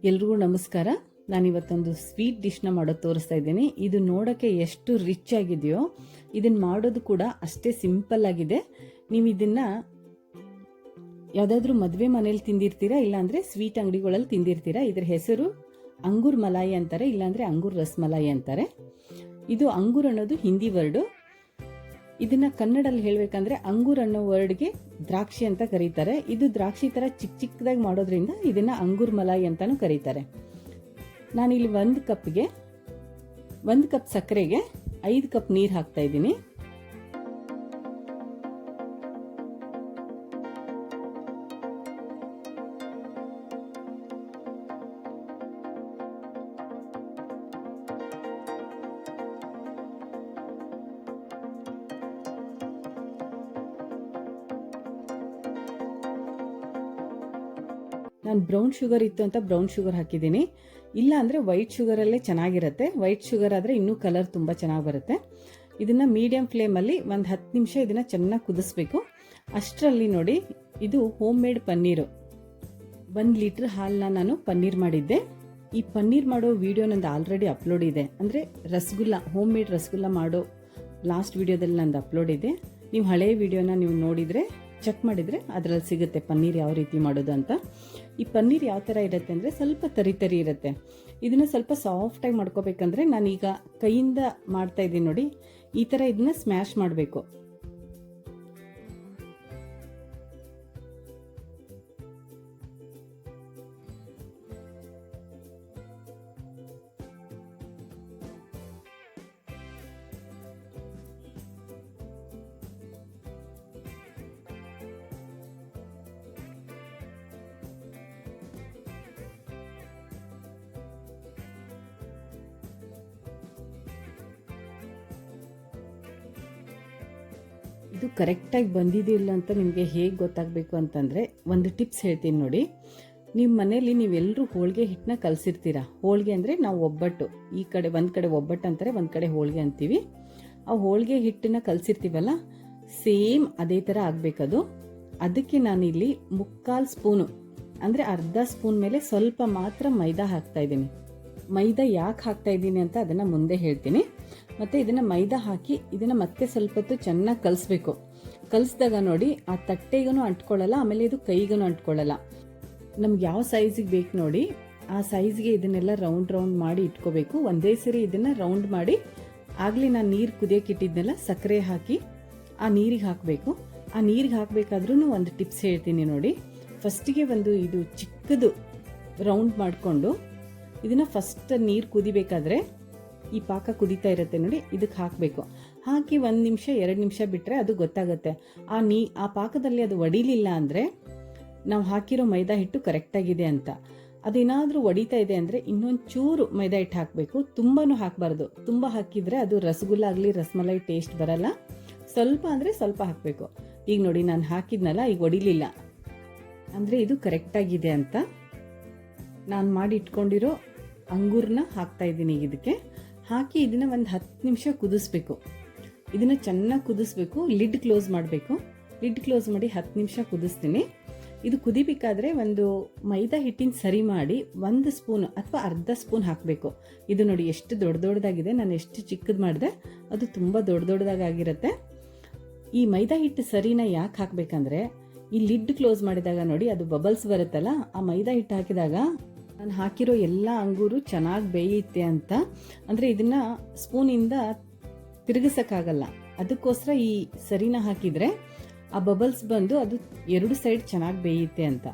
ಎಲ್ರಿಗೂ ನಮಸ್ಕಾರ. ನಾನಿವತ್ತೊಂದು ಸ್ವೀಟ್ ಡಿಶ್ನ ಮಾಡೋದು ತೋರಿಸ್ತಾ ಇದ್ದೀನಿ. ಇದು ನೋಡೋಕ್ಕೆ ಎಷ್ಟು ರಿಚ್ ಆಗಿದೆಯೋ ಇದನ್ನು ಮಾಡೋದು ಕೂಡ ಅಷ್ಟೇ ಸಿಂಪಲ್ ಆಗಿದೆ. ನೀವು ಇದನ್ನು ಯಾವುದಾದ್ರೂ ಮದುವೆ ಮನೇಲಿ ತಿಂದಿರ್ತೀರಾ, ಇಲ್ಲಾಂದರೆ ಸ್ವೀಟ್ ಅಂಗಡಿಗಳಲ್ಲಿ ತಿಂದಿರ್ತೀರಾ. ಇದರ ಹೆಸರು ಅಂಗೂರ್ ಮಲಾಯಿ ಅಂತಾರೆ, ಇಲ್ಲಾಂದರೆ ಅಂಗೂರ್ ರಸ್ಮಲಾಯಿ ಅಂತಾರೆ. ಇದು ಅಂಗೂರ್ ಅನ್ನೋದು ಹಿಂದಿ ವರ್ಡು. ಇದನ್ನ ಕನ್ನಡಲ್ಲಿ ಹೇಳ್ಬೇಕಂದ್ರೆ ಅಂಗೂರ್ ಅನ್ನೋ ವರ್ಡ್ಗೆ ದ್ರಾಕ್ಷಿ ಅಂತ ಕರೀತಾರೆ. ಇದು ದ್ರಾಕ್ಷಿ ತರ ಚಿಕ್ಕ ಚಿಕ್ಕದಾಗಿ ಮಾಡೋದ್ರಿಂದ ಇದನ್ನ ಅಂಗೂರ್ ಮಲಾಯಿ ಅಂತಾನು ಕರೀತಾರೆ. ನಾನಿಲ್ಲಿ ಒಂದು ಕಪ್ ಸಕ್ಕರೆಗೆ 5 ಕಪ್ ನೀರು ಹಾಕ್ತಾ ಇದ್ದೀನಿ. ನಾನು ಬ್ರೌನ್ ಶುಗರ್ ಇತ್ತು ಅಂತ ಬ್ರೌನ್ ಶುಗರ್ ಹಾಕಿದ್ದೀನಿ, ಇಲ್ಲ ಅಂದರೆ ವೈಟ್ ಶುಗರಲ್ಲೇ ಚೆನ್ನಾಗಿರುತ್ತೆ. ವೈಟ್ ಶುಗರ್ ಆದರೆ ಇನ್ನೂ ಕಲರ್ ತುಂಬ ಚೆನ್ನಾಗಿ ಬರುತ್ತೆ. ಇದನ್ನು ಮೀಡಿಯಂ ಫ್ಲೇಮಲ್ಲಿ ಒಂದು 10 ನಿಮಿಷ ಇದನ್ನು ಚೆನ್ನಾಗಿ ಕುದಿಸ್ಬೇಕು. ಅಷ್ಟರಲ್ಲಿ ನೋಡಿ, ಇದು ಹೋಮ್ ಮೇಡ್ ಪನ್ನೀರು. 1 ಲೀಟ್ರ್ ಹಾಲನ್ನ ನಾನು ಪನ್ನೀರ್ ಮಾಡಿದ್ದೆ. ಈ ಪನ್ನೀರ್ ಮಾಡೋ ವಿಡಿಯೋ ನಂದು ಆಲ್ರೆಡಿ ಅಪ್ಲೋಡ್ ಇದೆ. ಅಂದರೆ ರಸಗುಲ್ಲ, ಹೋಮ್ ಮೇಡ್ ರಸಗುಲ್ಲ ಮಾಡೋ ಲಾಸ್ಟ್ ವಿಡಿಯೋದಲ್ಲಿ ನಂದು ಅಪ್ಲೋಡ್ ಇದೆ. ನೀವು ಹಳೆಯ ವಿಡಿಯೋನ ನೀವು ನೋಡಿದರೆ, ಚೆಕ್ ಮಾಡಿದರೆ ಅದರಲ್ಲಿ ಸಿಗುತ್ತೆ ಪನ್ನೀರ್ ಯಾವ ರೀತಿ ಮಾಡೋದು ಅಂತ. ಈ ಪನ್ನೀರ್ ಯಾವ ಥರ ಇರುತ್ತೆ ಅಂದರೆ ಸ್ವಲ್ಪ ತರಿ ತರಿ ಇರುತ್ತೆ. ಇದನ್ನು ಸ್ವಲ್ಪ ಸಾಫ್ಟಾಗಿ ಮಾಡ್ಕೋಬೇಕಂದ್ರೆ ನಾನೀಗ ಕೈಯಿಂದ ಮಾಡ್ತಾ ಇದ್ದೀನಿ ನೋಡಿ, ಈ ಥರ ಇದನ್ನ ಸ್ಮ್ಯಾಶ್ ಮಾಡಬೇಕು. ಇದು ಕರೆಕ್ಟಾಗಿ ಬಂದಿದೆಯಿಲ್ಲ ಅಂತ ನಿಮಗೆ ಹೇಗೆ ಗೊತ್ತಾಗಬೇಕು ಅಂತಂದರೆ ಒಂದು ಟಿಪ್ಸ್ ಹೇಳ್ತೀನಿ ನೋಡಿ. ನಿಮ್ಮ ಮನೇಲಿ ನೀವೆಲ್ಲರೂ ಹೋಳಿಗೆ ಹಿಟ್ಟನ್ನ ಕಲಸಿರ್ತೀರ. ಹೋಳಿಗೆ ಅಂದರೆ ನಾವು ಒಬ್ಬಟ್ಟು, ಈ ಕಡೆ ಒಂದು ಕಡೆ ಒಬ್ಬಟ್ಟು ಅಂತಾರೆ, ಒಂದು ಕಡೆ ಹೋಳಿಗೆ ಅಂತೀವಿ. ಆ ಹೋಳಿಗೆ ಹಿಟ್ಟನ್ನ ಕಲಸಿರ್ತೀವಲ್ಲ, ಸೇಮ್ ಅದೇ ಥರ ಆಗಬೇಕದು. ಅದಕ್ಕೆ ನಾನಿಲ್ಲಿ 3/4 ಸ್ಪೂನು ಅಂದರೆ ಅರ್ಧ ಸ್ಪೂನ್ ಮೇಲೆ ಸ್ವಲ್ಪ ಮಾತ್ರ ಮೈದಾ ಹಾಕ್ತಾ ಇದ್ದೀನಿ. ಮೈದಾ ಯಾಕೆ ಹಾಕ್ತಾ ಇದ್ದೀನಿ ಅಂತ ಅದನ್ನು ಮುಂದೆ ಹೇಳ್ತೀನಿ. ಮತ್ತು ಇದನ್ನು ಮೈದಾ ಹಾಕಿ ಇದನ್ನು ಮತ್ತೆ ಸ್ವಲ್ಪ ಹೊತ್ತು ಚೆನ್ನಾಗಿ ಕಲಿಸ್ಬೇಕು. ಕಲಿಸಿದಾಗ ನೋಡಿ, ಆ ತಟ್ಟೆಗೂ ಅಂಟ್ಕೊಳ್ಳಲ್ಲ, ಆಮೇಲೆ ಇದು ಕೈಗೂ ಅಂಟ್ಕೊಳ್ಳಲ್ಲ. ನಮ್ಗೆ ಯಾವ ಸೈಜಿಗೆ ಬೇಕು ನೋಡಿ ಆ ಸೈಜ್ಗೆ ಇದನ್ನೆಲ್ಲ ರೌಂಡ್ ಮಾಡಿ ಇಟ್ಕೋಬೇಕು. ಒಂದೇ ಸರಿ ಇದನ್ನು ರೌಂಡ್ ಮಾಡಿ, ಆಗಲಿ ನಾನು ನೀರು ಕುದಿಯೋಕೆ ಇಟ್ಟಿದ್ನೆಲ್ಲ ಸಕ್ಕರೆ ಹಾಕಿ ಆ ನೀರಿಗೆ ಹಾಕಬೇಕು. ಆ ನೀರಿಗೆ ಹಾಕಬೇಕಾದ್ರೂ ಒಂದು ಟಿಪ್ಸ್ ಹೇಳ್ತೀನಿ ನೋಡಿ. ಫಸ್ಟಿಗೆ ಒಂದು ಇದು ಚಿಕ್ಕದು ರೌಂಡ್ ಮಾಡಿಕೊಂಡು ಇದನ್ನು ಫಸ್ಟ್ ನೀರು ಕುದಿಬೇಕಾದ್ರೆ ಈ ಪಾಕ ಕುದೀತಾ ಇರುತ್ತೆ ನೋಡಿ, ಇದಕ್ಕೆ ಹಾಕಬೇಕು. ಹಾಕಿ 1 ನಿಮಿಷ 2 ನಿಮಿಷ ಬಿಟ್ಟರೆ ಅದು ಗೊತ್ತಾಗುತ್ತೆ. ಆ ಪಾಕದಲ್ಲಿ ಅದು ಒಡಿಲಿಲ್ಲ ಅಂದರೆ ನಾವು ಹಾಕಿರೋ ಮೈದಾ ಹಿಟ್ಟು ಕರೆಕ್ಟಾಗಿದೆ ಅಂತ. ಅದೇನಾದರೂ ಒಡಿತಾ ಇದೆ ಅಂದರೆ ಇನ್ನೊಂದು ಚೂರು ಮೈದಾ ಹಿಟ್ಟು ಹಾಕಬೇಕು. ತುಂಬಾ ಹಾಕಬಾರ್ದು. ತುಂಬ ಹಾಕಿದರೆ ಅದು ರಸಗುಲ್ಲ ಆಗಲಿ ರಸಮಲೈ ಟೇಸ್ಟ್ ಬರಲ್ಲ. ಸ್ವಲ್ಪ ಅಂದರೆ ಸ್ವಲ್ಪ ಹಾಕಬೇಕು. ಈಗ ನೋಡಿ, ನಾನು ಹಾಕಿದ್ನಲ್ಲ, ಈಗ ಒಡಿಲಿಲ್ಲ ಅಂದರೆ ಇದು ಕರೆಕ್ಟಾಗಿದೆ ಅಂತ. ನಾನು ಮಾಡಿ ಇಟ್ಕೊಂಡಿರೋ ಅಂಗೂರನ್ನ ಹಾಕ್ತಾ ಇದ್ದೀನಿ. ಇದಕ್ಕೆ ಹಾಕಿ ಇದನ್ನ ಒಂದು 10 ನಿಮಿಷ ಕುದಿಸ್ಬೇಕು. ಇದನ್ನ ಚೆನ್ನಾಗಿ ಕುದಿಸ್ಬೇಕು. ಲಿಡ್ ಕ್ಲೋಸ್ ಮಾಡಬೇಕು. ಲಿಡ್ ಕ್ಲೋಸ್ ಮಾಡಿ 10 ನಿಮಿಷ ಕುದಿಸ್ತೀನಿ. ಇದು ಕುದಿಬೇಕಾದ್ರೆ ಒಂದು ಮೈದಾ ಹಿಟ್ಟಿನ ಸರಿ ಮಾಡಿ 1 ಸ್ಪೂನ್ ಅಥವಾ ಅರ್ಧ ಸ್ಪೂನ್ ಹಾಕಬೇಕು. ಇದು ನೋಡಿ ಎಷ್ಟು ದೊಡ್ಡದಾಗಿದೆ. ನಾನು ಎಷ್ಟು ಚಿಕ್ಕದು ಮಾಡಿದೆ ಅದು ತುಂಬ ದೊಡ್ಡದಾಗಿರುತ್ತೆ. ಈ ಮೈದಾ ಹಿಟ್ಟು ಸರಿನ ಯಾಕೆ ಹಾಕಬೇಕಂದ್ರೆ, ಈ ಲಿಡ್ ಕ್ಲೋಸ್ ಮಾಡಿದಾಗ ನೋಡಿ ಅದು ಬಬಲ್ಸ್ ಬರುತ್ತಲ್ಲ, ಆ ಮೈದಾ ಹಿಟ್ಟು ಹಾಕಿದಾಗ ನಾನು ಹಾಕಿರೋ ಎಲ್ಲ ಅಂಗೂರು ಚೆನ್ನಾಗಿ ಬೇಯುತ್ತೆ ಅಂತ. ಅಂದರೆ ಇದನ್ನು ಸ್ಪೂನಿಂದ ತಿರುಗಿಸೋಕ್ಕಾಗಲ್ಲ. ಅದಕ್ಕೋಸ್ಕರ ಈ ಸರಿನ ಹಾಕಿದರೆ ಆ ಬಬಲ್ಸ್ ಬಂದು ಅದು 2 ಸೈಡ್ ಚೆನ್ನಾಗಿ ಬೇಯುತ್ತೆ ಅಂತ.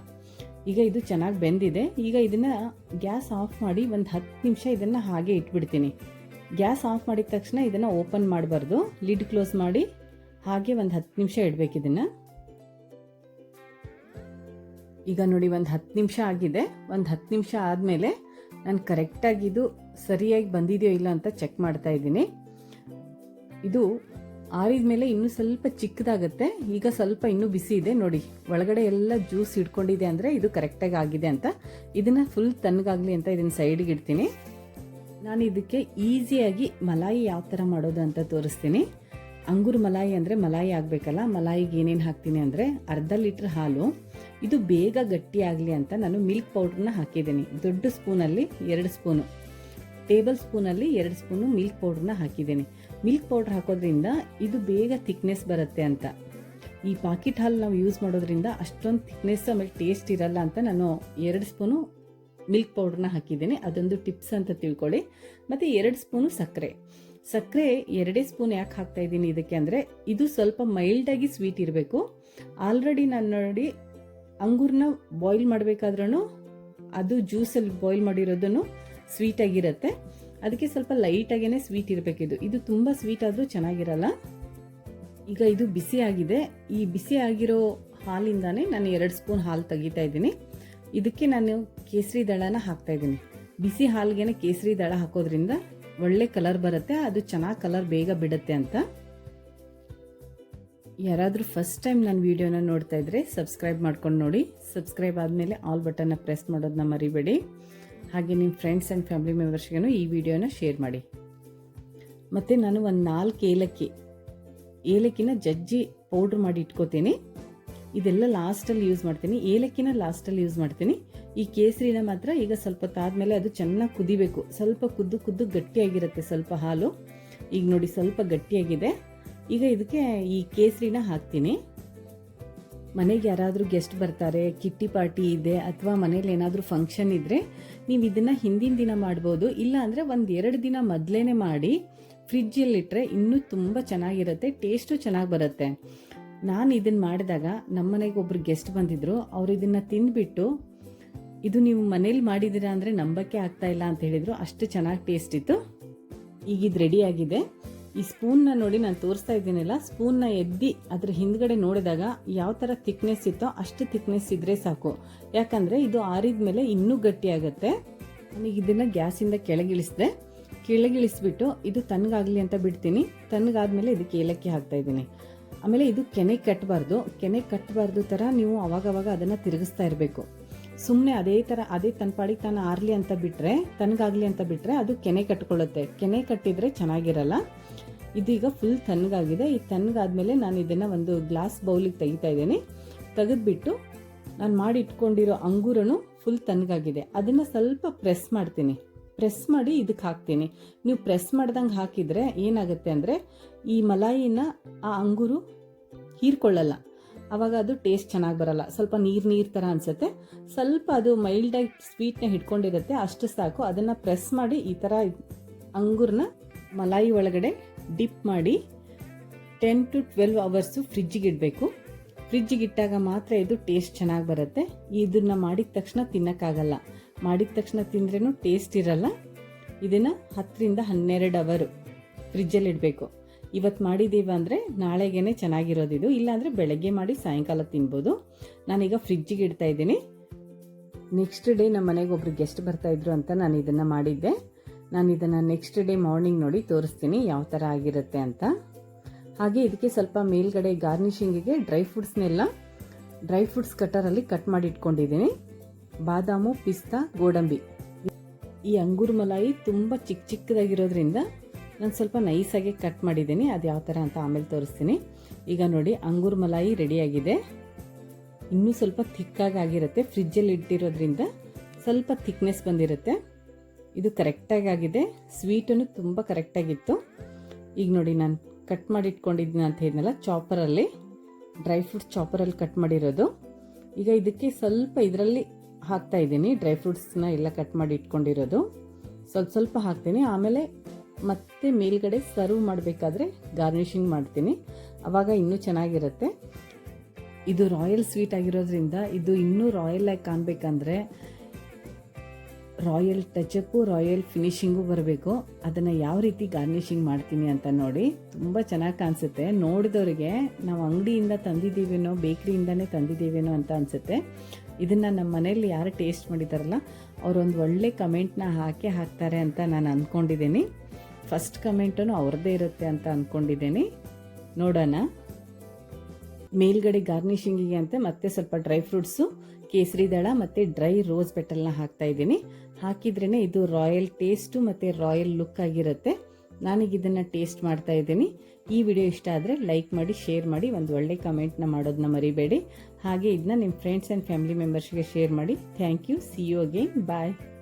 ಈಗ ಇದು ಚೆನ್ನಾಗಿ ಬೆಂದಿದೆ. ಈಗ ಇದನ್ನು ಗ್ಯಾಸ್ ಆಫ್ ಮಾಡಿ ಒಂದು 10 ನಿಮಿಷ ಇದನ್ನು ಹಾಗೆ ಇಟ್ಬಿಡ್ತೀನಿ. ಗ್ಯಾಸ್ ಆಫ್ ಮಾಡಿದ ತಕ್ಷಣ ಇದನ್ನು ಓಪನ್ ಮಾಡಬಾರ್ದು. ಲಿಡ್ ಕ್ಲೋಸ್ ಮಾಡಿ ಹಾಗೆ ಒಂದು 10 ನಿಮಿಷ ಇಡಬೇಕು ಇದನ್ನು. ಈಗ ನೋಡಿ, ಒಂದು 10 ನಿಮಿಷ ಆಗಿದೆ. ಒಂದು 10 ನಿಮಿಷ ಆದಮೇಲೆ ನಾನು ಕರೆಕ್ಟಾಗಿ ಇದು ಸರಿಯಾಗಿ ಬಂದಿದೆಯೋ ಇಲ್ಲ ಅಂತ ಚೆಕ್ ಮಾಡ್ತಾ ಇದ್ದೀನಿ. ಇದು ಆರಿದ ಮೇಲೆ ಇನ್ನೂ ಸ್ವಲ್ಪ ಚಿಕ್ಕದಾಗುತ್ತೆ. ಈಗ ಸ್ವಲ್ಪ ಇನ್ನೂ ಬಿಸಿ ಇದೆ ನೋಡಿ, ಒಳಗಡೆ ಎಲ್ಲ ಜ್ಯೂಸ್ ಇಟ್ಕೊಂಡಿದೆ ಅಂದರೆ ಇದು ಕರೆಕ್ಟಾಗಿ ಆಗಿದೆ ಅಂತ. ಇದನ್ನು ಫುಲ್ ತಣ್ಣಗಾಗಲಿ ಅಂತ ಇದನ್ನು ಸೈಡಿಗೆ ಇಡ್ತೀನಿ. ನಾನು ಇದಕ್ಕೆ ಈಸಿಯಾಗಿ ಮಲಾಯಿ ಯಾವ ಥರ ಮಾಡೋದು ಅಂತ ತೋರಿಸ್ತೀನಿ. ಅಂಗೂರ್ ಮಲಾಯಿ ಅಂದರೆ ಮಲಾಯಿ ಆಗಬೇಕಲ್ಲ. ಮಲಾಯಿಗೆ ಏನೇನು ಹಾಕ್ತೀನಿ ಅಂದರೆ ಅರ್ಧ ಲೀಟ್ರ್ ಹಾಲು, ಇದು ಬೇಗ ಗಟ್ಟಿ ಆಗಲಿ ಅಂತ ನಾನು ಮಿಲ್ಕ್ ಪೌಡ್ರನ್ನ ಹಾಕಿದ್ದೀನಿ. ದೊಡ್ಡ ಸ್ಪೂನಲ್ಲಿ 2 ಸ್ಪೂನು, ಟೇಬಲ್ ಸ್ಪೂನಲ್ಲಿ 2 ಸ್ಪೂನು ಮಿಲ್ಕ್ ಪೌಡ್ರನ್ನ ಹಾಕಿದ್ದೀನಿ. ಮಿಲ್ಕ್ ಪೌಡ್ರ್ ಹಾಕೋದ್ರಿಂದ ಇದು ಬೇಗ ಥಿಕ್ನೆಸ್ ಬರುತ್ತೆ ಅಂತ. ಈ ಪಾಕಿಟ್ ಹಾಲು ನಾವು ಯೂಸ್ ಮಾಡೋದ್ರಿಂದ ಅಷ್ಟೊಂದು ಥಿಕ್ನೆಸ್ ಆಮೇಲೆ ಟೇಸ್ಟ್ ಇರಲ್ಲ ಅಂತ ನಾನು 2 ಸ್ಪೂನು ಮಿಲ್ಕ್ ಪೌಡ್ರನ್ನ ಹಾಕಿದ್ದೀನಿ. ಅದೊಂದು ಟಿಪ್ಸ್ ಅಂತ ತಿಳ್ಕೊಳ್ಳಿ. ಮತ್ತು 2 ಸ್ಪೂನು ಸಕ್ಕರೆ 2 ಸ್ಪೂನ್ ಯಾಕೆ ಹಾಕ್ತಾ ಇದ್ದೀನಿ ಇದಕ್ಕೆ ಅಂದರೆ, ಇದು ಸ್ವಲ್ಪ ಮೈಲ್ಡಾಗಿ ಸ್ವೀಟ್ ಇರಬೇಕು. ಆಲ್ರೆಡಿ ನಾನು ನೋಡಿ ಅಂಗೂರನ್ನ ಬಾಯ್ಲ್ ಮಾಡಬೇಕಾದ್ರೂ ಅದು ಜ್ಯೂಸಲ್ಲಿ ಬಾಯ್ಲ್ ಮಾಡಿರೋದನ್ನು ಸ್ವೀಟಾಗಿರುತ್ತೆ. ಅದಕ್ಕೆ ಸ್ವಲ್ಪ ಲೈಟಾಗೇ ಸ್ವೀಟ್ ಇರಬೇಕಿದು. ಇದು ತುಂಬ ಸ್ವೀಟ್ ಆದರೂ ಚೆನ್ನಾಗಿರಲ್ಲ. ಈಗ ಇದು ಬಿಸಿ ಆಗಿದೆ. ಈ ಬಿಸಿ ಆಗಿರೋ ಹಾಲಿಂದಾನೇ ನಾನು 2 ಸ್ಪೂನ್ ಹಾಲು ತೆಗಿತಾ ಇದ್ದೀನಿ. ಇದಕ್ಕೆ ನಾನು ಕೇಸರಿ ದಳನ ಹಾಕ್ತಾ ಇದ್ದೀನಿ. ಬಿಸಿ ಹಾಲಿಗೆ ಕೇಸರಿ ದಳ ಹಾಕೋದ್ರಿಂದ ಒಳ್ಳೆ ಕಲರ್ ಬರುತ್ತೆ, ಅದು ಚೆನ್ನಾಗಿ ಕಲರ್ ಬೇಗ ಬಿಡುತ್ತೆ ಅಂತ. ಯಾರಾದರೂ ಫಸ್ಟ್ ಟೈಮ್ ನನ್ನ ವಿಡಿಯೋನ ನೋಡ್ತಾ ಇದ್ರೆ ಸಬ್ಸ್ಕ್ರೈಬ್ ಮಾಡ್ಕೊಂಡು ನೋಡಿ. ಸಬ್ಸ್ಕ್ರೈಬ್ ಆದಮೇಲೆ ಆಲ್ ಬಟನ್ನ ಪ್ರೆಸ್ ಮಾಡೋದನ್ನ ಮರಿಬೇಡಿ. ಹಾಗೆ ನಿಮ್ಮ ಫ್ರೆಂಡ್ಸ್ ಆ್ಯಂಡ್ ಫ್ಯಾಮಿಲಿ ಮೆಂಬರ್ಸ್ಗೂ ಈ ವಿಡಿಯೋನ ಶೇರ್ ಮಾಡಿ. ಮತ್ತು ನಾನು ಒಂದು 4 ಏಲಕ್ಕಿನ ಜಜ್ಜಿ ಪೌಡ್ರ್ ಮಾಡಿ ಇಟ್ಕೋತೀನಿ. ಇದೆಲ್ಲ ಲಾಸ್ಟಲ್ಲಿ ಯೂಸ್ ಮಾಡ್ತೀನಿ. ಏಲಕ್ಕಿನ ಲಾಸ್ಟಲ್ಲಿ ಯೂಸ್ ಮಾಡ್ತೀನಿ. ಈ ಕೇಸರಿನ ಮಾತ್ರ ಈಗ ಸ್ವಲ್ಪ ಹೊತ್ತಾದ್ಮೇಲೆ ಅದು ಚೆನ್ನಾಗಿ ಕುದಿಬೇಕು. ಸ್ವಲ್ಪ ಕುದ್ದು ಗಟ್ಟಿಯಾಗಿರುತ್ತೆ ಸ್ವಲ್ಪ ಹಾಲು. ಈಗ ನೋಡಿ ಸ್ವಲ್ಪ ಗಟ್ಟಿಯಾಗಿದೆ. ಈಗ ಇದಕ್ಕೆ ಈ ಕೇಸರಿನ ಹಾಕ್ತೀನಿ. ಮನೆಗೆ ಯಾರಾದರೂ ಗೆಸ್ಟ್ ಬರ್ತಾರೆ, ಕಿಟ್ಟಿ ಪಾರ್ಟಿ ಇದೆ, ಅಥವಾ ಮನೇಲಿ ಏನಾದರೂ ಫಂಕ್ಷನ್ ಇದ್ದರೆ ನೀವು ಇದನ್ನು ಹಿಂದಿನ ದಿನ ಮಾಡ್ಬೋದು. ಇಲ್ಲ ಅಂದರೆ 1-2 ದಿನ ಮೊದಲೇ ಮಾಡಿ ಫ್ರಿಜ್ಜಲ್ಲಿಟ್ಟರೆ ಇನ್ನೂ ತುಂಬ ಚೆನ್ನಾಗಿರುತ್ತೆ, ಟೇಸ್ಟು ಚೆನ್ನಾಗಿ ಬರುತ್ತೆ. ನಾನು ಇದನ್ನು ಮಾಡಿದಾಗ ನಮ್ಮನೆಗೆ ಒಬ್ರು ಗೆಸ್ಟ್ ಬಂದಿದ್ರು. ಅವರು ಇದನ್ನು ತಿಂದುಬಿಟ್ಟು ಇದು ನೀವು ಮನೇಲಿ ಮಾಡಿದ್ದೀರಾ ಅಂದರೆ ನಂಬಕ್ಕೆ ಆಗ್ತಾ ಇಲ್ಲ ಅಂತ ಹೇಳಿದರು. ಅಷ್ಟು ಚೆನ್ನಾಗಿ ಟೇಸ್ಟ್ ಇತ್ತು. ಈಗ ಇದು ರೆಡಿ ಆಗಿದೆ. ಈ ಸ್ಪೂನ್ನ ನೋಡಿ ನಾನು ತೋರಿಸ್ತಾ ಇದ್ದೀನಲ್ಲ, ಸ್ಪೂನ್ನ ಎದ್ದಿ ಅದ್ರ ಹಿಂದ್ಗಡೆ ನೋಡಿದಾಗ ಯಾವ ಥರ ಥಿಕ್ನೆಸ್ ಇತ್ತೋ ಅಷ್ಟು ಥಿಕ್ನೆಸ್ ಇದ್ರೆ ಸಾಕು. ಯಾಕಂದರೆ ಇದು ಆರಿದ ಮೇಲೆ ಇನ್ನೂ ಗಟ್ಟಿ ಆಗುತ್ತೆ. ನನಗೆ ಇದನ್ನು ಗ್ಯಾಸಿಂದ ಕೆಳಗಿಳಿಸ್ಬಿಟ್ಟು ಇದು ತಣ್ಣಗಾಗಲಿ ಅಂತ ಬಿಡ್ತೀನಿ. ತಣ್ಣಗಾದ್ಮೇಲೆ ಇದಕ್ಕೆ ಏಲಕ್ಕಿ ಹಾಕ್ತಾ ಇದ್ದೀನಿ. ಆಮೇಲೆ ಇದು ಕೆನೆ ಕಟ್ಟಬಾರ್ದು ಥರ ನೀವು ಅವಾಗವಾಗ ಅದನ್ನು ತಿರುಗಿಸ್ತಾ ಇರಬೇಕು. ಸುಮ್ಮನೆ ಅದೇ ತನ್ನ ತಾನು ಆರ್ಲಿ ಅಂತ ಬಿಟ್ಟರೆ, ತಣ್ಣಗಾಗಲಿ ಅಂತ ಬಿಟ್ಟರೆ ಅದು ಕೆನೆ ಕಟ್ಕೊಳ್ಳುತ್ತೆ. ಕೆನೆ ಕಟ್ಟಿದ್ರೆ ಚೆನ್ನಾಗಿರಲ್ಲ. ಇದು ಈಗ ಫುಲ್ ತಣ್ಣಗಾಗಿದೆ. ಈ ತಣ್ಣಗಾದ್ಮೇಲೆ ನಾನು ಇದನ್ನು ಒಂದು ಗ್ಲಾಸ್ ಬೌಲಿಗೆ ತೆಗಿತಾ ಇದ್ದೀನಿ. ತೆಗೆದ್ಬಿಟ್ಟು ನಾನು ಮಾಡಿ ಇಟ್ಕೊಂಡಿರೋ ಅಂಗೂರನು ಫುಲ್ ತಣ್ಣಗಾಗಿದೆ. ಅದನ್ನು ಸ್ವಲ್ಪ ಪ್ರೆಸ್ ಮಾಡಿ ಇದಕ್ಕೆ ಹಾಕ್ತೀನಿ. ನೀವು ಪ್ರೆಸ್ ಮಾಡ್ದಂಗೆ ಹಾಕಿದರೆ ಏನಾಗುತ್ತೆ ಅಂದರೆ ಈ ಮಲಾಯಿನ ಆ ಅಂಗೂರು ಹೀರ್ಕೊಳ್ಳಲ್ಲ. ಆವಾಗ ಅದು ಟೇಸ್ಟ್ ಚೆನ್ನಾಗಿ ಬರಲ್ಲ. ಸ್ವಲ್ಪ ನೀರು ಥರ ಅನಿಸುತ್ತೆ. ಸ್ವಲ್ಪ ಅದು ಮೈಲ್ಡಾಗಿ ಸ್ವೀಟ್ನ ಹಿಡ್ಕೊಂಡಿರುತ್ತೆ, ಅಷ್ಟು ಸಾಕು. ಅದನ್ನು ಪ್ರೆಸ್ ಮಾಡಿ ಈ ಥರ ಅಂಗೂರನ್ನ ಮಲಾಯಿ ಒಳಗಡೆ ಡಿಪ್ ಮಾಡಿ 10 to 12 ಅವರ್ಸು ಫ್ರಿಜ್ಜಿಗೆ ಇಡಬೇಕು. ಫ್ರಿಜ್ಜಿಗೆ ಇಟ್ಟಾಗ ಮಾತ್ರ ಇದು ಟೇಸ್ಟ್ ಚೆನ್ನಾಗಿ ಬರುತ್ತೆ. ಇದನ್ನು ಮಾಡಿದ ತಕ್ಷಣ ತಿನ್ನೋಕ್ಕಾಗಲ್ಲ. ಮಾಡಿದ ತಕ್ಷಣ ತಿಂದ್ರೂ ಟೇಸ್ಟ್ ಇರಲ್ಲ. ಇದನ್ನು 10ರಿಂದ 12 ಅವರು ಫ್ರಿಜ್ಜಲ್ಲಿ ಇಡಬೇಕು. ಇವತ್ತು ಮಾಡಿದ್ದೀವಿ ಅಂದರೆ ನಾಳೆಗೇ ಚೆನ್ನಾಗಿರೋದಿದು. ಇಲ್ಲಾಂದರೆ ಬೆಳಗ್ಗೆ ಮಾಡಿ ಸಾಯಂಕಾಲ ತಿನ್ಬೋದು. ನಾನೀಗ ಫ್ರಿಜ್ಜಿಗೆ ಇಡ್ತಾ ಇದ್ದೀನಿ. ನೆಕ್ಸ್ಟ್ ಡೇ ನಮ್ಮ ಮನೆಗೆ ಒಬ್ರು ಗೆಸ್ಟ್ ಬರ್ತಾಯಿದ್ರು ಅಂತ ನಾನು ಇದನ್ನು ಮಾಡಿದ್ದೆ. ನಾನು ಇದನ್ನು ನೆಕ್ಸ್ಟ್ ಡೇ ಮಾರ್ನಿಂಗ್ ನೋಡಿ ತೋರಿಸ್ತೀನಿ ಯಾವ ಥರ ಆಗಿರುತ್ತೆ ಅಂತ. ಹಾಗೆ ಇದಕ್ಕೆ ಸ್ವಲ್ಪ ಮೇಲ್ಗಡೆ ಗಾರ್ನಿಷಿಂಗಿಗೆ ಡ್ರೈ ಫ್ರೂಟ್ಸ್ ಕಟ್ಟರಲ್ಲಿ ಕಟ್ ಮಾಡಿ ಇಟ್ಕೊಂಡಿದ್ದೀನಿ. ಬಾದಾಮು, ಪಿಸ್ತಾ, ಗೋಡಂಬಿ. ಈ ಅಂಗೂರು ಮಲಾಯಿ ತುಂಬ ಚಿಕ್ಕದಾಗಿರೋದ್ರಿಂದ ನಾನು ಸ್ವಲ್ಪ ನೈಸಾಗಿ ಕಟ್ ಮಾಡಿದ್ದೀನಿ. ಅದು ಯಾವ ಥರ ಅಂತ ಆಮೇಲೆ ತೋರಿಸ್ತೀನಿ. ಈಗ ನೋಡಿ ಅಂಗೂರು ಮಲಾಯಿ ರೆಡಿಯಾಗಿದೆ. ಇನ್ನೂ ಸ್ವಲ್ಪ ಥಿಕ್ಕಾಗಿ ಆಗಿರುತ್ತೆ. ಫ್ರಿಜ್ಜಲ್ಲಿ ಇಟ್ಟಿರೋದ್ರಿಂದ ಸ್ವಲ್ಪ ಥಿಕ್ನೆಸ್ ಬಂದಿರುತ್ತೆ. ಇದು ಕರೆಕ್ಟಾಗಿ ಆಗಿದೆ. ಸ್ವೀಟನ್ನು ತುಂಬ ಕರೆಕ್ಟಾಗಿತ್ತು. ಈಗ ನೋಡಿ ನಾನು ಕಟ್ ಮಾಡಿ ಇಟ್ಕೊಂಡಿದ್ದೀನಿ ಅಂತ ಹೇಳಿದ್ನಲ್ಲ, ಡ್ರೈ ಫ್ರೂಟ್ಸ್ ಚಾಪರಲ್ಲಿ ಕಟ್ ಮಾಡಿರೋದು. ಈಗ ಇದಕ್ಕೆ ಸ್ವಲ್ಪ ಇದರಲ್ಲಿ ಹಾಕ್ತಾ ಇದ್ದೀನಿ. ಡ್ರೈ ಫ್ರೂಟ್ಸ್ನ ಎಲ್ಲ ಕಟ್ ಮಾಡಿ ಇಟ್ಕೊಂಡಿರೋದು ಸ್ವಲ್ಪ ಹಾಕ್ತೀನಿ. ಆಮೇಲೆ ಮತ್ತೆ ಮೇಲ್ಗಡೆ ಸರ್ವ್ ಮಾಡಬೇಕಾದ್ರೆ ಗಾರ್ನಿಷಿಂಗ್ ಮಾಡ್ತೀನಿ. ಆವಾಗ ಇನ್ನೂ ಚೆನ್ನಾಗಿರುತ್ತೆ. ಇದು ರಾಯಲ್ ಸ್ವೀಟ್ ಆಗಿರೋದ್ರಿಂದ ಇದು ಇನ್ನೂ ರಾಯಲ್ ಆಗಿ ಕಾಣಬೇಕಂದ್ರೆ ರಾಯಲ್ ಟಚಪ್ಪು, ರಾಯಲ್ ಫಿನಿಶಿಂಗು ಬರಬೇಕು. ಅದನ್ನು ಯಾವ ರೀತಿ ಗಾರ್ನಿಷಿಂಗ್ ಮಾಡ್ತೀನಿ ಅಂತ ನೋಡಿ. ತುಂಬ ಚೆನ್ನಾಗಿ ಕಾಣಿಸುತ್ತೆ. ನೋಡಿದವರಿಗೆ ನಾವು ಅಂಗಡಿಯಿಂದ ತಂದಿದ್ದೀವೇನೋ, ಬೇಕ್ರಿಯಿಂದನೇ ತಂದಿದ್ದೀವೇನೋ ಅಂತ ಅನಿಸುತ್ತೆ. ಇದನ್ನು ನಮ್ಮ ಮನೆಯಲ್ಲಿ ಯಾರು ಟೇಸ್ಟ್ ಮಾಡಿದಾರಲ್ಲ ಅವರೊಂದು ಒಳ್ಳೆ ಕಮೆಂಟ್ನ ಹಾಕ್ತಾರೆ ಅಂತ ನಾನು ಅಂದ್ಕೊಂಡಿದ್ದೀನಿ. ಫಸ್ಟ್ ಕಮೆಂಟನ್ನು ಅವ್ರದ್ದೇ ಇರುತ್ತೆ ಅಂತ ಅಂದ್ಕೊಂಡಿದ್ದೀನಿ. ನೋಡೋಣ. ಮೇಲ್ಗಡೆ ಗಾರ್ನಿಷಿಂಗಿಗೆ ಅಂತ ಮತ್ತೆ ಸ್ವಲ್ಪ ಡ್ರೈ ಫ್ರೂಟ್ಸು, ಕೇಸರಿ ದಳ ಮತ್ತು ಡ್ರೈ ರೋಸ್ ಪೆಟಲ್ನ ಹಾಕ್ತಾ ಇದ್ದೀನಿ. ಹಾಕಿದ್ರೇ ಇದು ರಾಯಲ್ ಟೇಸ್ಟು ಮತ್ತು ರಾಯಲ್ ಲುಕ್ ಆಗಿರುತ್ತೆ. ನಾನೀಗ ಇದನ್ನು ಟೇಸ್ಟ್ ಮಾಡ್ತಾ ಇದ್ದೀನಿ. ಈ ವಿಡಿಯೋ ಇಷ್ಟ ಆದರೆ ಲೈಕ್ ಮಾಡಿ, ಶೇರ್ ಮಾಡಿ, ಒಂದು ಒಳ್ಳೆ ಕಮೆಂಟ್ನ ಮಾಡೋದನ್ನ ಮರಿಬೇಡಿ. ಹಾಗೆ ಇದನ್ನ ನಿಮ್ಮ ಫ್ರೆಂಡ್ಸ್ ಆ್ಯಂಡ್ ಫ್ಯಾಮಿಲಿ ಮೆಂಬರ್ಸ್ಗೆ ಶೇರ್ ಮಾಡಿ. Thank you. See you again. Bye.